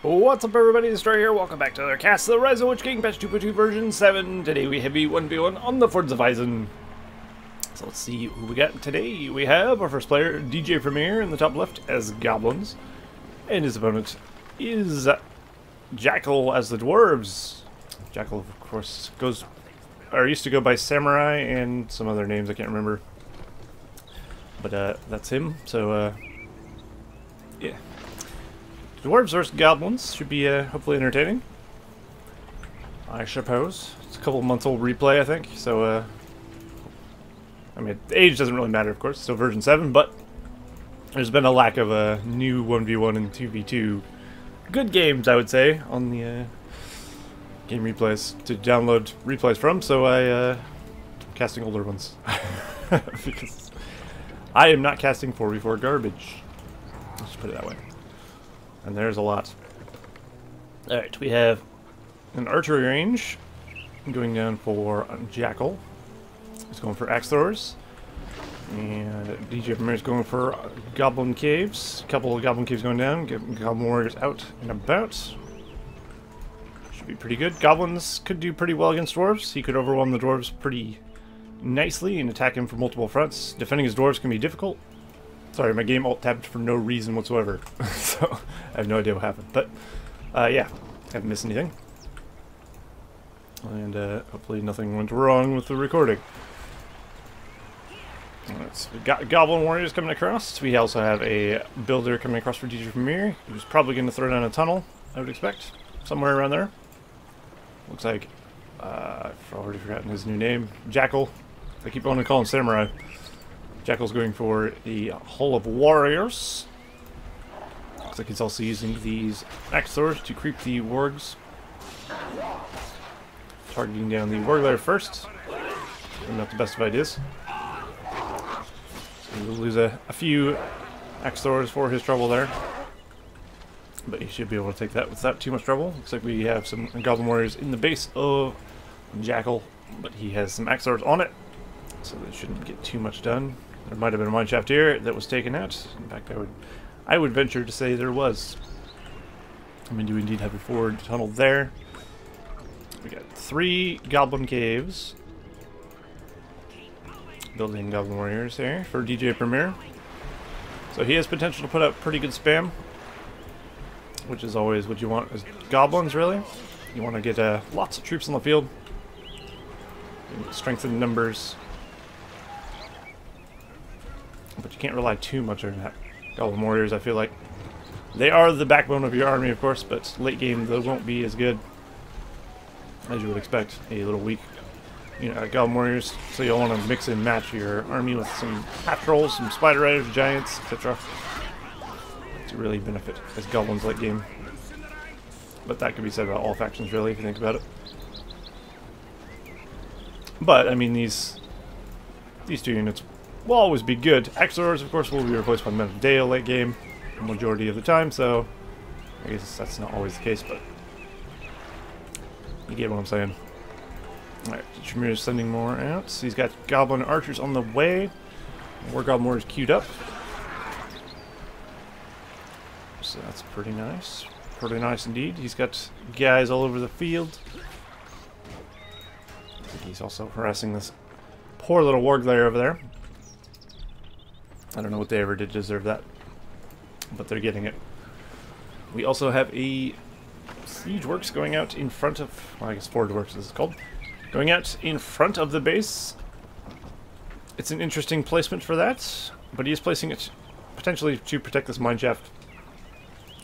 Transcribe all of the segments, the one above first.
What's up, everybody? It's Story here. Welcome back to another cast of the RotWK patch 2.2 version 7. Today we have a 1v1 on the Fords of Isen. So let's see who we got today. We have our first player, DJ Premier, in the top left as Goblins. And his opponent is JaCK as the Dwarves. JaCK, of course, used to go by Samurai and some other names I can't remember. But that's him. So, yeah. Dwarves versus Goblins should be hopefully entertaining, I suppose. It's a couple months old replay, I think, so I mean, the age doesn't really matter, of course, it's still version 7, but there's been a lack of new 1v1 and 2v2 good games, I would say, on the game replays to download replays from, so I'm casting older ones. Because I am not casting 4v4 garbage. Let's put it that way. And there's a lot. Alright, we have an archery range going down for JaCK. He's going for axe throwers. And DJ Premier is going for goblin caves. A couple of goblin caves going down. Get goblin warriors out and about. Should be pretty good. Goblins could do pretty well against dwarves. He could overwhelm the dwarves pretty nicely and attack him from multiple fronts. Defending his dwarves can be difficult. Sorry, my game alt-tabbed for no reason whatsoever, so I have no idea what happened. But, yeah, haven't missed anything. And hopefully nothing went wrong with the recording. We've got Goblin Warriors coming across. We also have a Builder coming across for DJ Premier, who's probably going to throw down a tunnel, I would expect. Somewhere around there. Looks like, I've already forgotten his new name. JaCK. I keep wanting to call him Samurai. JaCK's going for the Hull of Warriors. Looks like he's also using these axe throwers to creep the wargs. Targeting down the warg layer first. Not the best of ideas. So we'll lose a few axe throwers for his trouble there. But he should be able to take that without too much trouble. Looks like we have some Goblin Warriors in the base of JaCK, but he has some axe throwers on it. So they shouldn't get too much done. There might have been a mineshaft here that was taken out. In fact, I would venture to say there was. I mean, do indeed have a forward tunnel there. We got 3 goblin caves. Building goblin warriors there for DJ Premier. So he has potential to put out pretty good spam, which is always what you want as goblins, really. You want to get lots of troops on the field. Strengthen numbers. But you can't rely too much on that. Goblin Warriors, I feel like. They are the backbone of your army, of course, but late game they won't be as good as you would expect. A little weak, Goblin Warriors. So you'll want to mix and match your army with some half trolls, some spider riders, giants, etc. to really benefit as goblins late game. But that could be said about all factions, really, if you think about it. But I mean, these 2 units will always be good. Axe throwers, of course, will be replaced by Men of Dale late game, the majority of the time, so I guess that's not always the case, but you get what I'm saying. Alright, Tremere is sending more out. So he's got Goblin Archers on the way. More Goblin Warriors queued up. So that's pretty nice. Pretty nice indeed. He's got guys all over the field. I think he's also harassing this poor little warg layer over there. I don't know what they ever did to deserve that, but they're getting it. We also have a siege works going out in front of, well, I guess forward works this is called, going out in front of the base. It's an interesting placement for that, but he is placing it potentially to protect this mineshaft.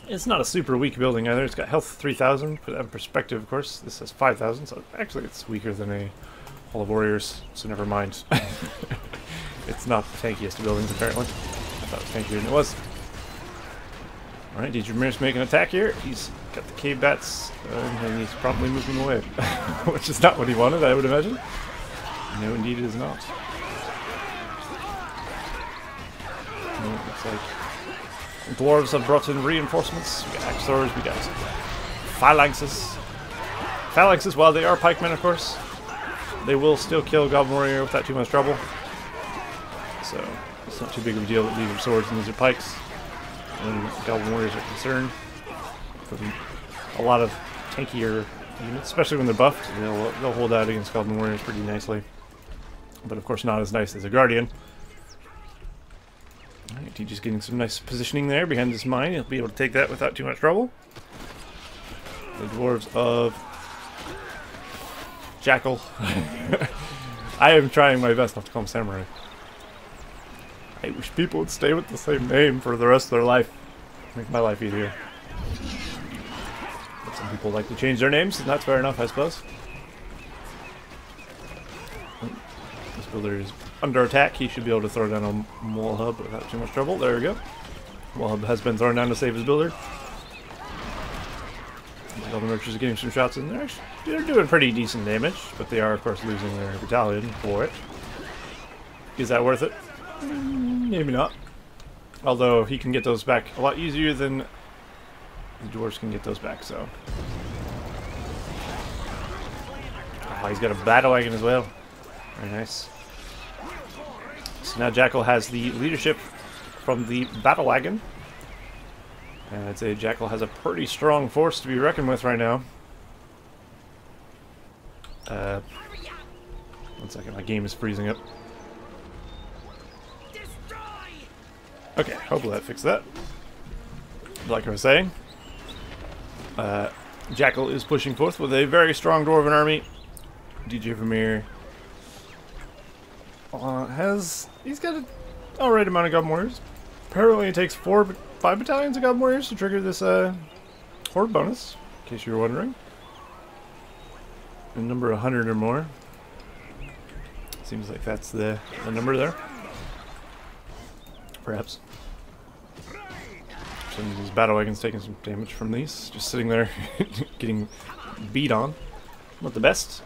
It's not a super weak building either. It's got health 3,000. Put that in perspective, of course. This has 5,000, so actually it's weaker than a Hall of Warriors, so never mind. It's not the tankiest of buildings, apparently. I thought it was tankier than it was. Alright, DJ Premier's making an attack here. He's got the cave bats, and he's probably moving them away. Which is not what he wanted, I would imagine. No, indeed it is not. No, it looks like Dwarves have brought in reinforcements. We got axe throwers, we got phalanxes. Phalanxes, while they are pikemen, of course, they will still kill Goblin Warrior without too much trouble. So it's not too big of a deal that these are swords and these are pikes when Goblin Warriors are concerned. Putting a lot of tankier units, especially when they're buffed. They'll hold out against Goblin Warriors pretty nicely. But of course not as nice as a Guardian. Alright, he's just getting some nice positioning there behind this mine. He'll be able to take that without too much trouble. The Dwarves of JaCK. I am trying my best not to call him Samurai. I wish people would stay with the same name for the rest of their life. Make my life easier. But some people like to change their names, and that's fair enough, I suppose. This builder is under attack. He should be able to throw down a wall hub without too much trouble. There we go. Wall hub has been thrown down to save his builder. The Goblin archers are getting some shots in there. They're doing pretty decent damage, but they are, of course, losing their battalion for it. Is that worth it? Maybe not. Although he can get those back a lot easier than the Dwarves can get those back, so. Oh, he's got a battle wagon as well. Very nice. So now JaCK has the leadership from the battle wagon. And I'd say JaCK has a pretty strong force to be reckoned with right now. One second, my game is freezing up. Okay, hopefully that fixed that. Like I was saying, JaCK is pushing forth with a very strong Dwarven army. DJ Vermeer he's got an alright amount of Goblin Warriors. Apparently it takes 5 battalions of Goblin Warriors to trigger this horde bonus, in case you were wondering. A number 100 or more. Seems like that's the number there. Perhaps. Some of these battle wagons taking some damage from these, just sitting there getting beat on. Not the best.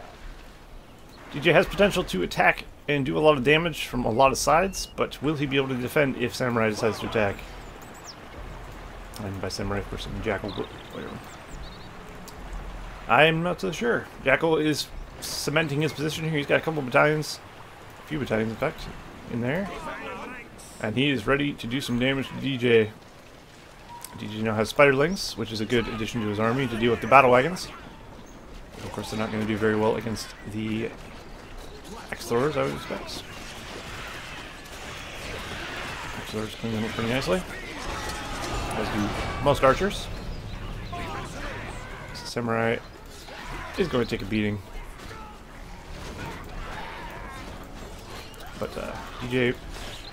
DJ has potential to attack and do a lot of damage from a lot of sides, but will he be able to defend if Samurai decides to attack? And by Samurai, of course, I mean JaCK. I'm not so sure. JaCK is cementing his position here. He's got a couple battalions, a few battalions in fact, in there. And he is ready to do some damage to DJ. DJ now has spiderlings, which is a good addition to his army to deal with the battle wagons. Of course, they're not going to do very well against the Axe-throwers, I would expect. Axe-throwers clean them up pretty nicely, as do most archers. So Samurai is going to take a beating. But DJ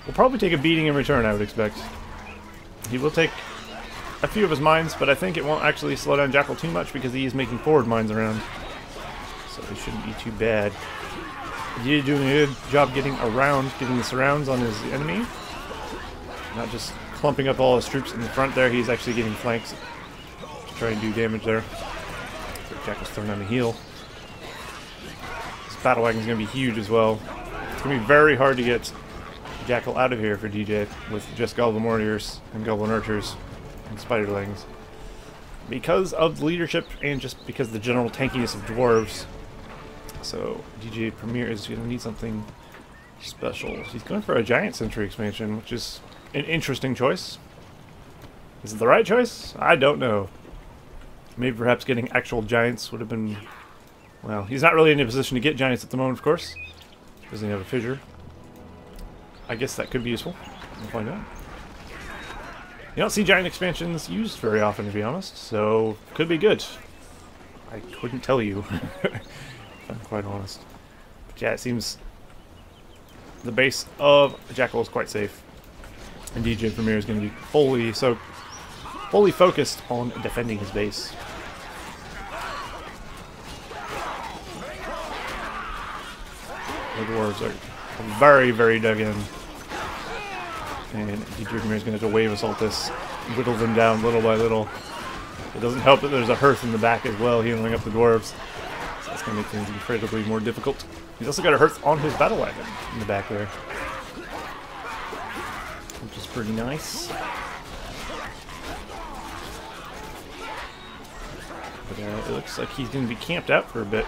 will probably take a beating in return, I would expect. He will take a few of his mines, but I think it won't actually slow down JaCK too much because he is making forward mines around. So it shouldn't be too bad. He's doing a good job getting around, getting the surrounds on his enemy. Not just clumping up all his troops in the front there, he's actually getting flanks to try and do damage there. So JaCK's throwing down the heel. This battle wagon is going to be huge as well. It's going to be very hard to get JaCK out of here for DJ with just Goblin Warriors and Goblin Archers and Spiderlings. Because of the leadership and just because of the general tankiness of Dwarves. So DJ Premier is going to need something special. He's going for a Giant Sentry expansion, which is an interesting choice. Is it the right choice? I don't know. Maybe perhaps getting actual Giants would have been... Well, he's not really in a position to get Giants at the moment, of course. Doesn't have a fissure. I guess that could be useful. We'll find out. You don't see Giant expansions used very often, to be honest, so could be good. I couldn't tell you, if I'm quite honest. But yeah, it seems the base of JaCK is quite safe, and DJ Premier is going to be fully focused on defending his base. The Dwarves are very, very dug in. And DJ Premier is going to have to wave assault this, whittle them down little by little. It doesn't help that there's a hearth in the back as well, healing up the Dwarves. So that's going to make things incredibly more difficult. He's also got a hearth on his battle wagon in the back there, which is pretty nice. But it looks like he's going to be camped out for a bit.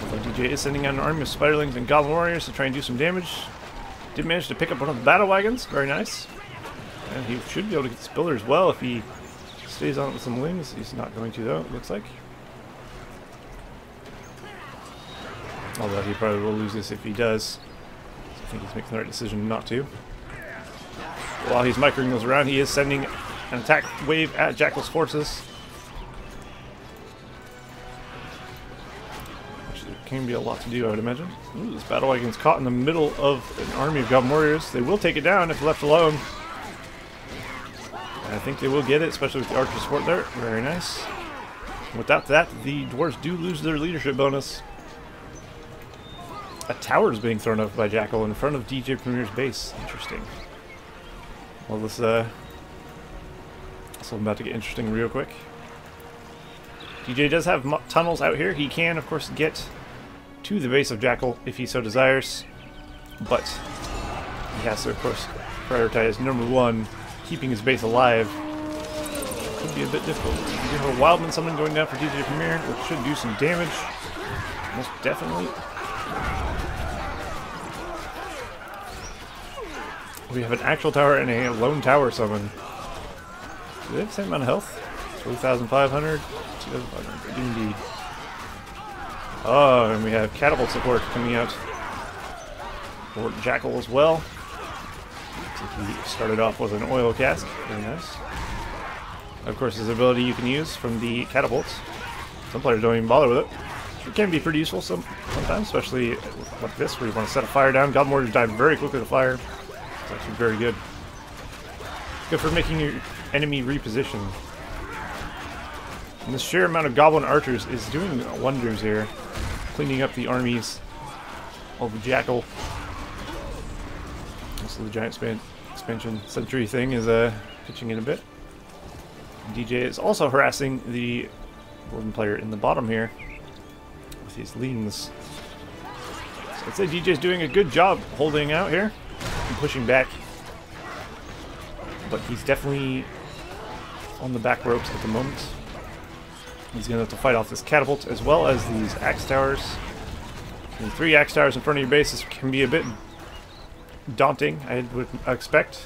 Although DJ is sending out an army of Spiderlings and Goblin Warriors to try and do some damage. Did manage to pick up one of the battle wagons. Very nice. And he should be able to get this builder as well if he stays on it with some wings. He's not going to, though, it looks like. Although he probably will lose this if he does. So I think he's making the right decision not to. While he's microing those around, he is sending an attack wave at JaCK's forces. Which there can be a lot to do, I would imagine. Ooh, this battle wagon's caught in the middle of an army of Goblin warriors. They will take it down if left alone. And I think they will get it, especially with the archer support there. Very nice. Without that, the Dwarves do lose their leadership bonus. A tower is being thrown up by JaCK in front of DJ Premier's base. Interesting. Well, this also about to get interesting real quick. DJ does have tunnels out here. He can, of course, get to the base of JaCK if he so desires, but he has to, of course, prioritize number one, keeping his base alive. Could be a bit difficult. You do have a Wildman summon going down for DJ Premier, which should do some damage. Most definitely. We have an actual tower and a lone tower summon. Do they have the same amount of health? 3,500? 2,500, indeed. Oh, and we have catapult support coming out for JaCK as well. Looks like he started off with an oil cask. Very nice. Of course, his ability you can use from the catapults. Some players don't even bother with it. It can be pretty useful sometimes, especially like this, where you want to set a fire down. Goblin warriors die very quickly to fire. It's actually very good. Good for making your enemy reposition. And the sheer amount of Goblin archers is doing wonders here. Cleaning up the armies of JaCK. Also the giant expansion sentry thing is pitching in a bit. DJ is also harassing the Dwarven player in the bottom here with his leans. So I'd say DJ's doing a good job holding out here and pushing back. But he's definitely on the back ropes at the moment. He's going to have to fight off this catapult as well as these axe towers. And 3 axe towers in front of your base can be a bit daunting, I would expect.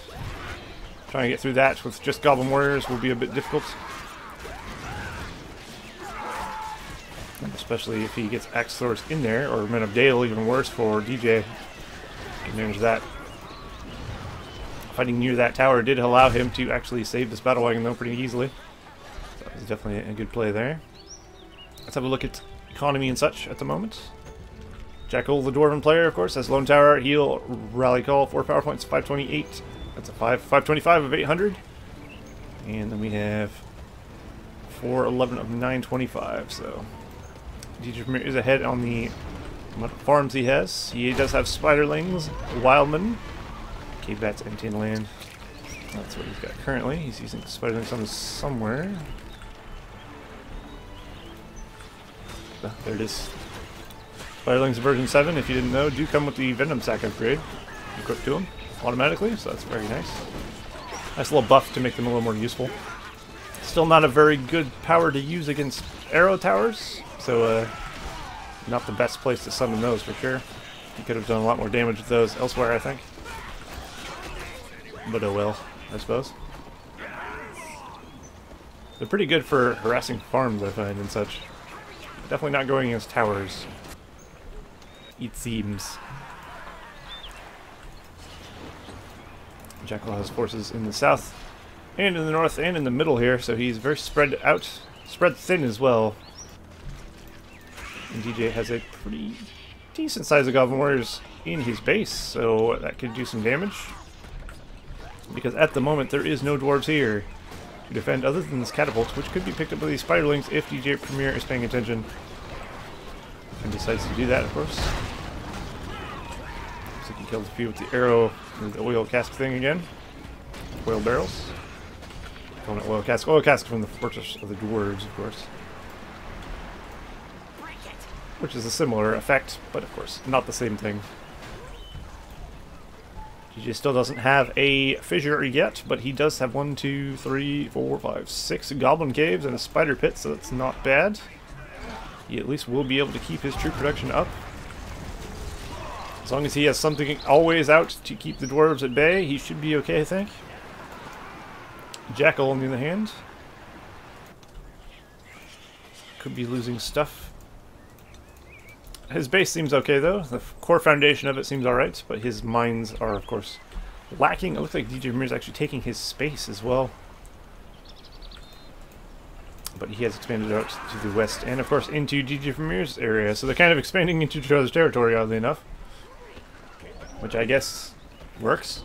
Trying to get through that with just Goblin warriors will be a bit difficult. Especially if he gets axe throwers in there, or Men of Dale, even worse for DJ. He can manage that. Fighting near that tower did allow him to actually save this battle wagon though pretty easily. So that was definitely a good play there. Let's have a look at economy and such at the moment. JaCK, the Dwarven player, of course, has Lone Tower, Heal, Rally Call, 4 power points, 528. That's a 525 of 800. And then we have 411 of 925. So DJ Premier is ahead on the amount of farms he has. He does have Spiderlings, Wildman, Cave Bats, and Tin Land. That's what he's got currently. He's using Spiderlings on somewhere. Oh, there it is. Spiderlings version 7, if you didn't know, do come with the Venom Sack upgrade equipped to them automatically, so that's very nice. Nice little buff to make them a little more useful. Still not a very good power to use against arrow towers, so not the best place to summon those for sure. You could have done a lot more damage with those elsewhere, I think. But oh well, I suppose. They're pretty good for harassing farms, I find, and such. Definitely not going against towers, it seems. JaCK has forces in the south, and in the north, and in the middle here, so he's very spread out, spread thin as well. And DJ has a pretty decent size of Goblin warriors in his base, so that could do some damage. Because at the moment there is no dwarves here to defend other than this catapult, which could be picked up by these Spiderlings if DJ Premier is paying attention. And decides to do that, of course. Looks like he killed a few with the arrow and the oil cask thing again. Oil barrels. Calling it oil cask. Oil cask from the Fortress of the Dwarves, of course. Which is a similar effect, but of course, not the same thing. DJ still doesn't have a fissure yet, but he does have 1, 2, 3, 4, 5, 6 goblin caves and a spider pit, so that's not bad. He at least will be able to keep his troop production up. As long as he has something always out to keep the dwarves at bay, he should be okay, I think. JaCK, on the other hand, Could be losing stuff. His base seems okay though. The core foundation of it seems alright, but his mines are of course lacking. It looks like DJ Vermeer's actually taking his space as well. But he has expanded out to the west and of course into DJ Vermeer's area. So they're kind of expanding into each other's territory, oddly enough. Which I guess works,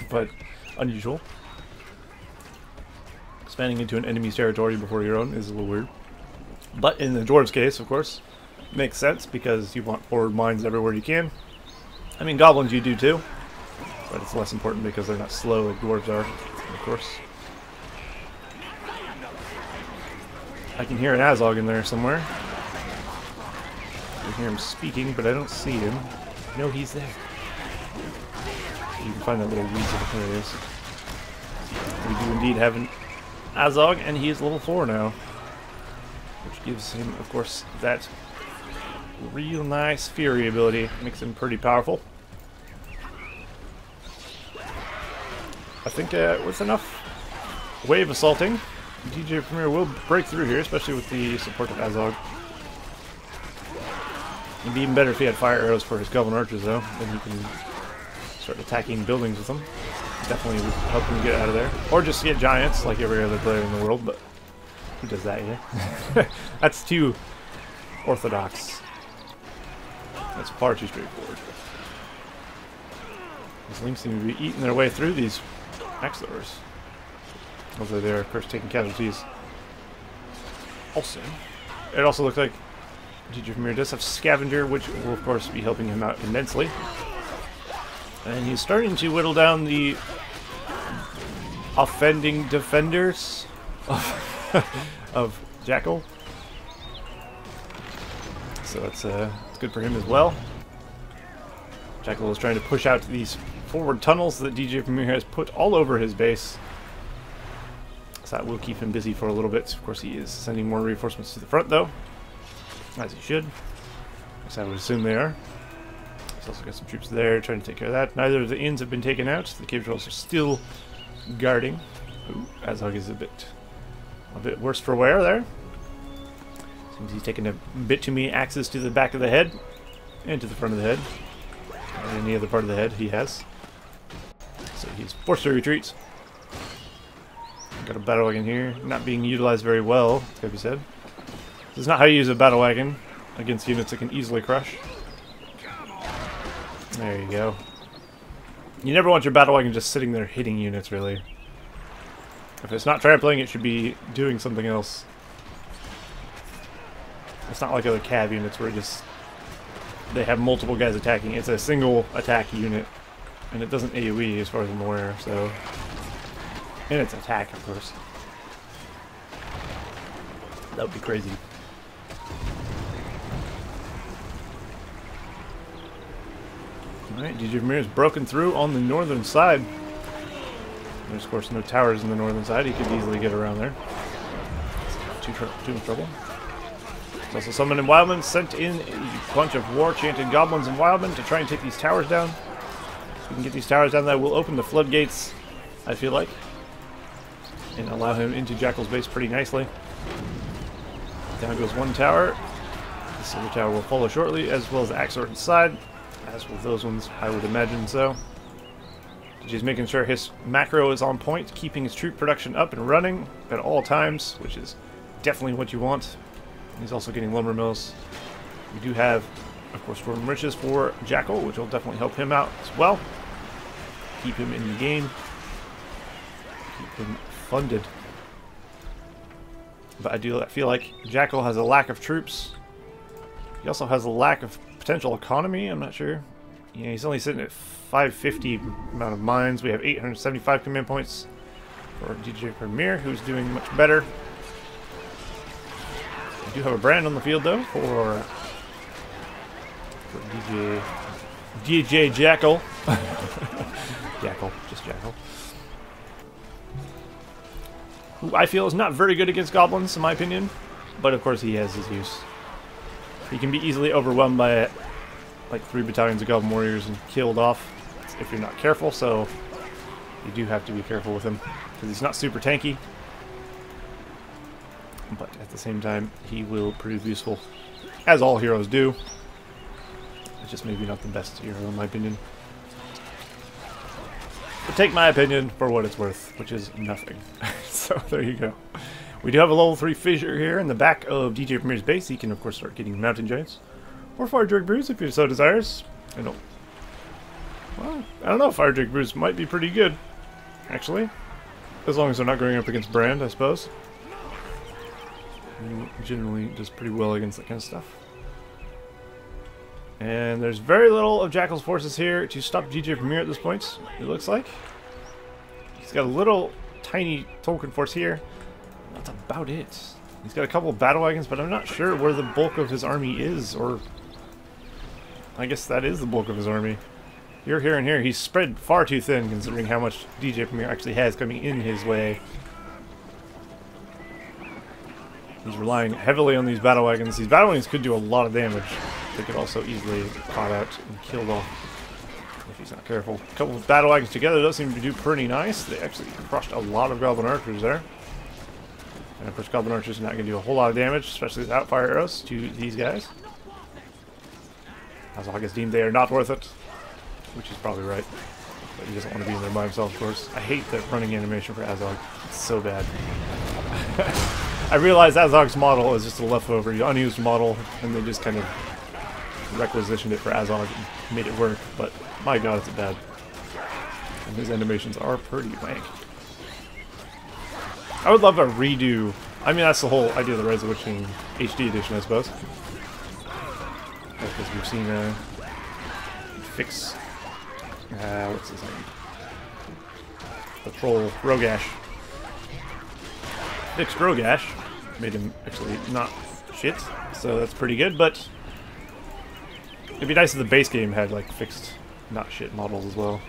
but unusual. Expanding into an enemy's territory before your own is a little weird. But in the Dwarves case, of course, makes sense because you want forward mines everywhere you can. I mean, Goblins you do too, but it's less important because they're not slow like Dwarves are, of course. I can hear an Azog in there somewhere. I can hear him speaking, but I don't see him. No, he's there. You can find that little weasel. There he is. We do indeed have an Azog, and he is level 4 now. Which gives him, of course, that real nice Fury ability. Makes him pretty powerful. I think with enough wave assaulting, DJ Vermeer will break through here, especially with the support of Azog. It'd be even better if he had fire arrows for his Goblin archers, though. Then he can start attacking buildings with them. Definitely would help him get out of there. Or just get giants, like every other player in the world, but who does that, yeah? That's too orthodox. That's far too straightforward. These Lynx seem to be eating their way through these Axlors. Although they're, of course, taking casualties. Also, it also looks like DJ Vermeer does have Scavenger, which will, of course, be helping him out immensely. And he's starting to whittle down the offending defenders of JaCK. So it's good for him as well. JaCK is trying to push out these forward tunnels that DJ Vermeer has put all over his base. So that will keep him busy for a little bit. Of course, he is sending more reinforcements to the front, though. As he should. As I would assume they are. He's also got some troops there trying to take care of that. Neither of the inns have been taken out. The cave trolls are still guarding. Ooh, Azog is a bit worse for wear there. Seems he's taking a bit too many axes to the back of the head and to the front of the head. And any other part of the head he has. So he's forced to retreat. Got a battle wagon here, not being utilized very well, it's gotta be said. This is not how you use a battle wagon against units that can easily crush. There you go. You never want your battle wagon just sitting there hitting units, really. If it's not trampling, it should be doing something else. It's not like other cav units where they have multiple guys attacking. It's a single attack unit, and it doesn't AoE as far as I'm aware, so... And it's attack, of course. That would be crazy. Alright, DJ Vermeer is broken through on the northern side. There's, of course, no towers on the northern side. He could easily get around there. Too much trouble. There's also someone in Wildman sent in a bunch of war-chanted goblins in Wildman to try and take these towers down. If we can get these towers down, that will open the floodgates, I feel like. And allow him into JaCK's base pretty nicely. Down goes one tower. The silver tower will follow shortly, as well as the Axor inside. As with those ones, I would imagine so. He's making sure his macro is on point, keeping his troop production up and running at all times, which is definitely what you want. He's also getting lumber mills. We do have, of course, Storm Riches for JaCK, which will definitely help him out as well. Keep him in the game. Keep him funded. But I feel like JaCK has a lack of troops. He also has a lack of potential economy, I'm not sure. Yeah, he's only sitting at 550 amount of mines. We have 875 command points for DJ Vermeer, who's doing much better. We do have a brand on the field, though, for DJ JaCK. JaCK, just JaCK. Who I feel is not very good against goblins, in my opinion. But, of course, he has his use. He can be easily overwhelmed by like 3 battalions of goblin warriors and killed off if you're not careful, so you do have to be careful with him because he's not super tanky. but at the same time, he will prove useful, as all heroes do. It's just maybe not the best hero, in my opinion. But take my opinion for what it's worth, which is nothing. So there you go. We do have a level 3 fissure here in the back of DJ Premier's base. He can, of course, start getting mountain giants. Or Fire Drake Brews, if he so desires. Well, I don't know. Fire Drake Brews might be pretty good, actually. As long as they're not going up against Brand, I suppose. He generally does pretty well against that kind of stuff. And there's very little of Jackal's forces here to stop DJ Premier at this point, it looks like. He's got a little tiny token force here. That's about it. He's got a couple of battle wagons, but I'm not sure where the bulk of his army is, or... I guess that is the bulk of his army. You're here and here. He's spread far too thin, considering how much DJ Premier actually has coming in his way. He's relying heavily on these battle wagons. These battle wagons could do a lot of damage. They could also easily be caught out and killed off if he's not careful. A couple of battle wagons together does seem to do pretty nice. They actually crushed a lot of Goblin Archers there. And of course Goblin Archers are not going to do a whole lot of damage, especially without fire arrows, to these guys. Azog has deemed they are not worth it, which is probably right. But he doesn't want to be in there by himself, of course. I hate that running animation for Azog. It's so bad. I realize Azog's model is just a leftover, unused model, and they just kind of requisitioned it for Azog and made it work, but my god, it's bad. And his animations are pretty wank. I would love a redo. I mean, that's the whole idea of the Rise of the Witch King HD edition, I suppose. Because we've seen fix... what's his name? The troll, Rogash. Fixed Rogash. Made him actually not shit, so that's pretty good, but... It'd be nice if the base game had, like, fixed not shit models as well.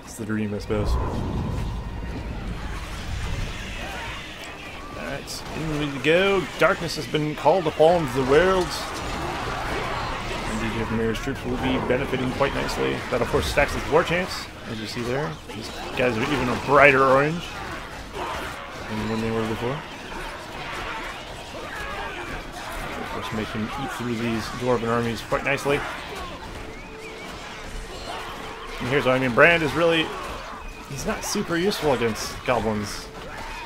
It's the dream, I suppose. Alright, in we go. Darkness has been called upon the world. And DJ Premier's troops will be benefiting quite nicely. That, of course, stacks with war chance, as you see there. These guys are even a brighter orange than when they were before. Of course, make him eat through these Dwarven armies quite nicely. And here's what I mean. Brand is really... He's not super useful against Goblins.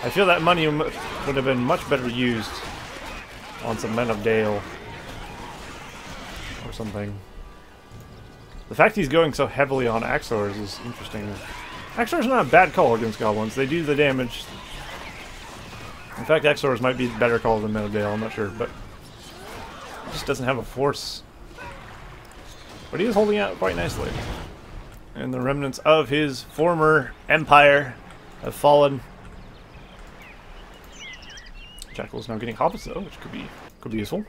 I feel that money would have been much better used on some Men of Dale or something. The fact he's going so heavily on Axors is interesting. Axors not a bad call against Goblins. They do the damage. In fact, Axors might be a better call than Men of Dale, I'm not sure, but he just doesn't have a force. But he is holding out quite nicely. And the remnants of his former empire have fallen. Jackal is now getting hoppets though, which could be useful.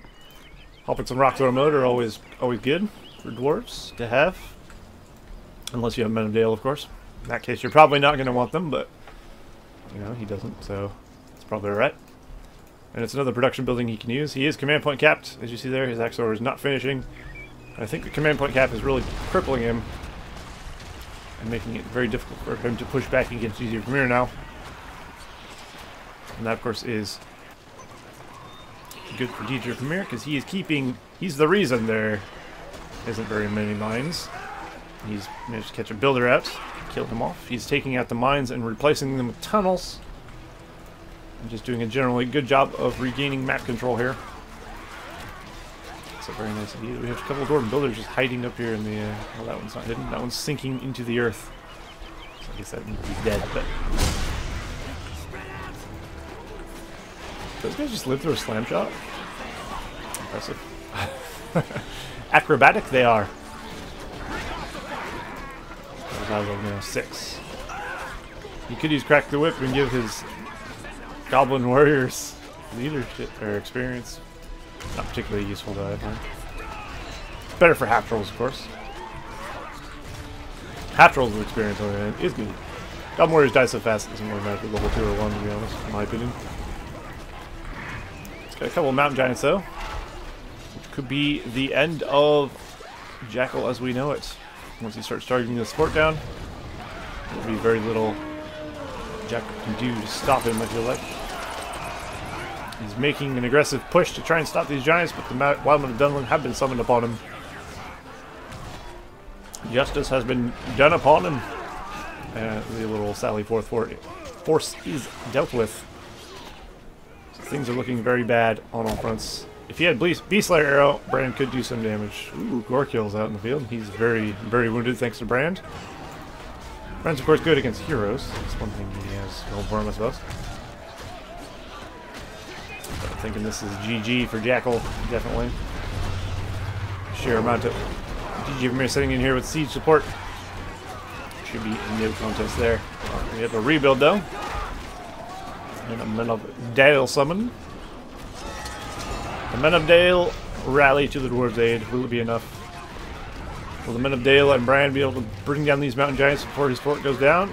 Hoppets and rock throw mode are always good for dwarves to have, unless you have Men of Dale, of course. In that case, you're probably not going to want them, but you know he doesn't, so it's probably alright. And it's another production building he can use. He is command point capped, as you see there. His Axor is not finishing. I think the command point cap is really crippling him and making it very difficult for him to push back against DJ Premier now. And that, of course, is good for DJ Premier, because he is he's the reason there isn't very many mines. He's managed to catch a builder out, kill him off. He's taking out the mines and replacing them with tunnels. And just doing a generally good job of regaining map control here. That's a very nice idea. We have a couple of Dwarven builders just hiding up here in the... well, that one's not hidden. That one's sinking into the earth. So I guess that means he's dead, but... Those guys just lived through a slam shot? Impressive. Acrobatic they are. Now 6. He could use Crack the Whip and give his Goblin Warriors leadership or experience. Not particularly useful though, I think. Better for half trolls, of course. Half trolls with experience on the end is good. Goblin Warriors die so fast it doesn't really matter if level 2 or 1, to be honest, in my opinion. It's got a couple of Mountain Giants though, which could be the end of Jackal as we know it. Once he starts targeting the support down, there'll be very little JaCK can do to stop him, I feel like. He's making an aggressive push to try and stop these giants, but the Wildmen of Dunlin have been summoned upon him. Justice has been done upon him. The little Sally Force is dealt with. So things are looking very bad on all fronts. If he had Beastslayer Arrow, Brand could do some damage. Ooh, Gorkill's out in the field. He's very, very wounded thanks to Brand. Brand's of course good against heroes. That's one thing he has going for him, I suppose. But I'm thinking this is GG for Jackal, definitely. Sheer amount of DG Vermeer sitting in here with siege support. Should be no contest there. We have a rebuild though. And a Men of Dale summon. The Men of Dale rally to the Dwarves' aid. Will it be enough? Will the Men of Dale and Bran be able to bring down these mountain giants before his fort goes down?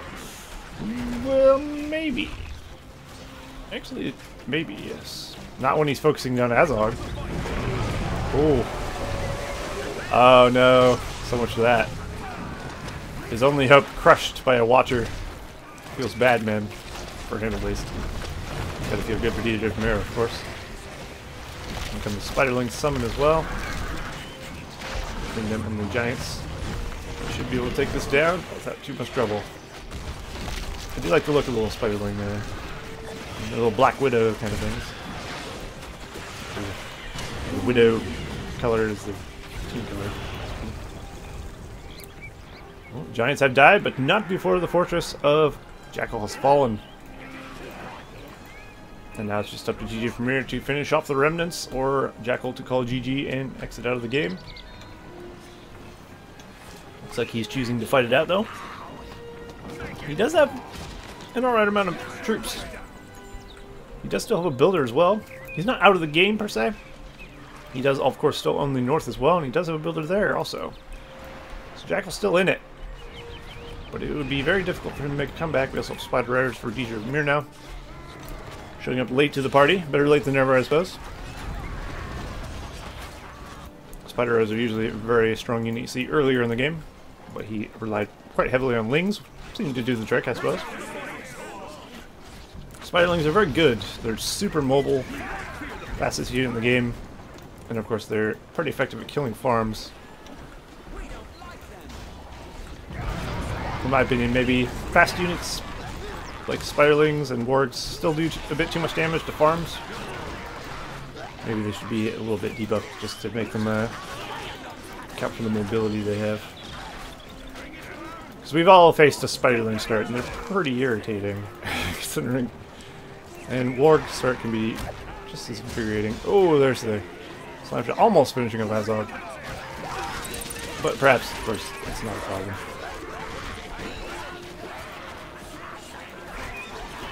Well, maybe. Actually, maybe, yes. Not when he's focusing on Azog. Oh. Oh no. So much for that. His only hope crushed by a Watcher. Feels bad, man. For him, at least. Gotta feel good for DJ Vermeer, of course. Here come the Spiderling summon as well. Bring them and the Giants. Should be able to take this down without too much trouble. I do like the look of the little Spiderling there. The little Black Widow kind of things. The Widow color is the team color. Well, Giants have died, but not before the fortress of Jackal has fallen. And now it's just up to GG Vermeer to finish off the remnants, or Jackal to call GG and exit out of the game. Looks like he's choosing to fight it out, though. He does have an alright amount of troops. He does still have a builder as well. He's not out of the game, per se. He does, of course, still own the north as well, and he does have a builder there, also. So Jackal's still in it. But it would be very difficult for him to make a comeback. We also have Spider Riders for DJ Vermeer now. Showing up late to the party. Better late than never, I suppose. Spider Riders are usually a very strong unit you see earlier in the game. But he relied quite heavily on Lings. Seemed to do the trick, I suppose. Spiderlings are very good. They're super mobile. Fastest unit in the game. And of course they're pretty effective at killing farms. In my opinion, maybe fast units like Spiderlings and Wargs still do a bit too much damage to farms. Maybe they should be a little bit debuffed just to make them account for the mobility they have. Because we've all faced a Spiderling start, and they're pretty irritating, considering. And Warg start can be just as infuriating. Oh, there's the Slasher almost finishing up Azog. But perhaps, of course, it's not a problem.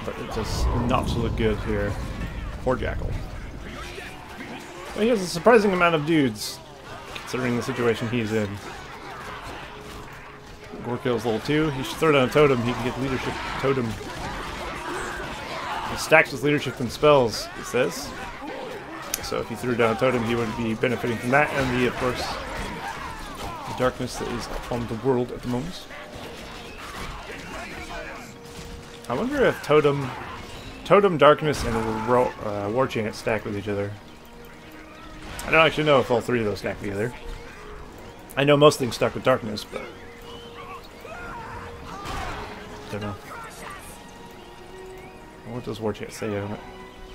But it does not look good here for Jackal. Well, he has a surprising amount of dudes, considering the situation he's in. Gorkill's level 2. He should throw down a totem. He can get leadership totem. He stacks his leadership and spells, it says. So if he threw down a totem, he would be benefiting from that, and the, of course, the darkness that is upon the world at the moment. I wonder if totem, darkness, and war chant stack with each other. I don't actually know if all three of those stack together. I know most things stuck with darkness, but don't know. What does war chant say on it?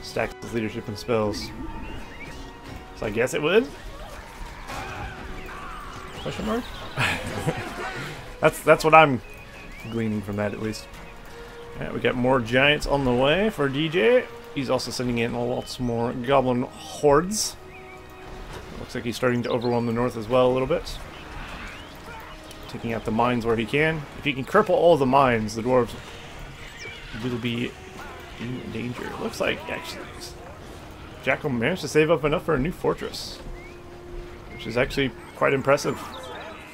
Stacks his leadership and spells. So I guess it would. Question mark? That's what I'm gleaning from that, at least. Alright, we got more giants on the way for DJ. He's also sending in lots more goblin hordes. Looks like he's starting to overwhelm the north as well a little bit. Taking out the mines where he can. If he can cripple all the mines, the dwarves will be in danger. It looks like, actually, Jackal managed to save up enough for a new fortress. Which is actually quite impressive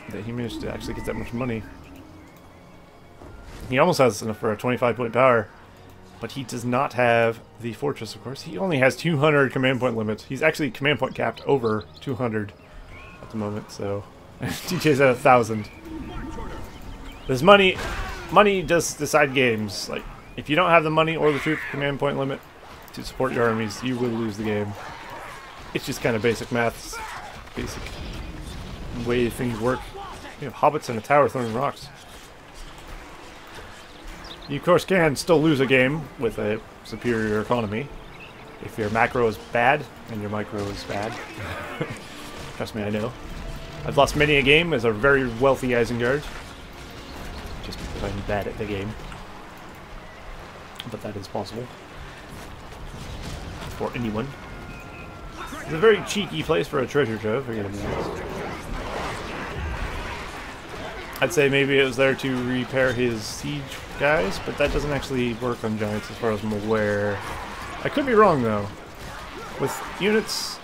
that he managed to actually get that much money. He almost has enough for a 25-point power, but he does not have the fortress, of course. He only has 200 command point limit. He's actually command point capped over 200 at the moment, so DJ's at 1,000. This money does decide games. Like, If you don't have the money or the troop command point limit to support your armies, you will lose the game. It's just kind of basic maths, basic way things work. You have hobbits in a tower throwing rocks. You, of course, can still lose a game with a superior economy if your macro is bad and your micro is bad. Trust me, I know. I've lost many a game as a very wealthy Isengard, just because I'm bad at the game. But that is possible for anyone. It's a very cheeky place for a treasure trove, if you're gonna be honest. I'd say maybe it was there to repair his siege guys, but that doesn't actually work on giants as far as I'm aware. I could be wrong though. With units,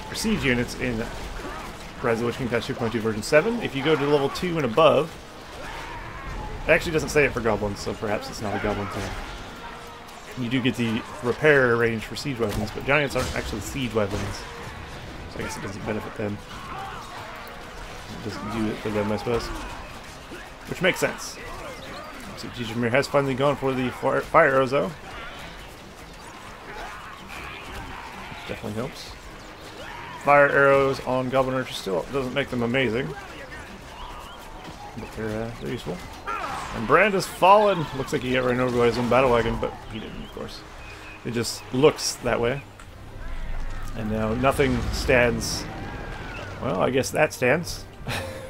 or siege units in Rise of the Witch King Patch 2.2 version 7, if you go to level 2 and above, it actually doesn't say it for goblins, so perhaps it's not a goblin thing. You do get the repair range for siege weapons, but giants aren't actually siege weapons, so I guess it doesn't benefit them. It doesn't do it for them, I suppose. Which makes sense. So Jijimir has finally gone for the fire arrows, though. Which definitely helps. Fire arrows on Goblin Archers still doesn't make them amazing, but they're useful. And Brand has fallen. Looks like he got ran over by his own battle wagon, but he didn't, of course. It just looks that way. And now nothing stands. Well, I guess that stands.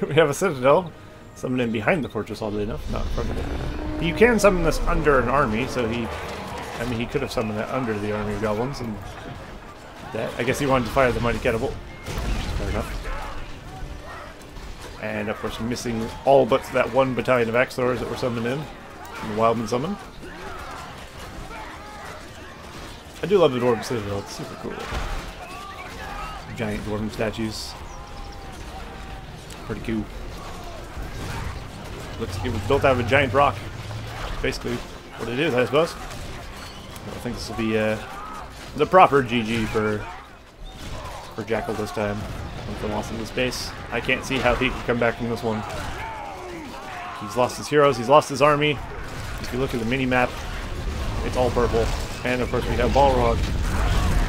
We have a citadel summoned in behind the fortress, oddly enough, not in front of it. You can summon this under an army, so he could have summoned that under the army of goblins, and that. I guess he wanted to fire the mighty catapult, which is fair enough. And of course, missing all but that one battalion of Axthors that were summoned in from the Wildman summon. I do love the Dwarven Citadel, it's super cool. Giant Dwarven statues. Pretty cool. Looks like it was built out of a giant rock. Basically what it is, I suppose. I think this will be the proper GG for Jackal this time. With the loss of the space, I can't see how he can come back from this one. He's lost his heroes, he's lost his army. If you look at the mini-map, it's all purple. And of course we have Balrog.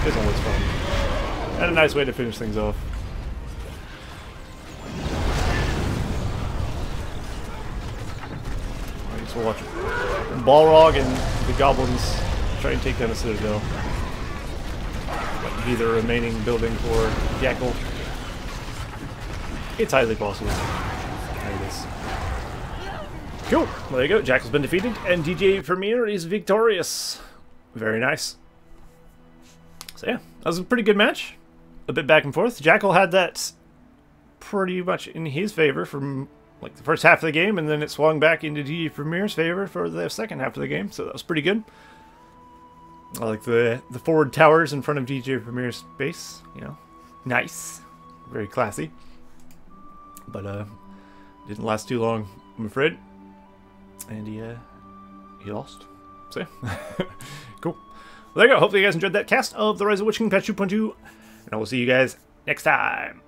It's always fun. And a nice way to finish things off. I guess we'll watch Balrog and the Goblins try and take down a citadel. Be the remaining building for JaCK. It's highly possible. There it is. Cool. Well, there you go. JaCK's been defeated, and DJ Vermeer is victorious. Very nice. So yeah, that was a pretty good match. A bit back and forth. JaCK had that pretty much in his favor from like the first half of the game, and then it swung back into DJ Vermeer's favor for the second half of the game. So that was pretty good. I like the forward towers in front of DJ Vermeer's base. You know, nice, very classy. But didn't last too long, I'm afraid. And he lost. So yeah. Cool. Well, there you go. Hopefully you guys enjoyed that cast of the Rise of the Witch King Patch 2.2. And I will see you guys next time.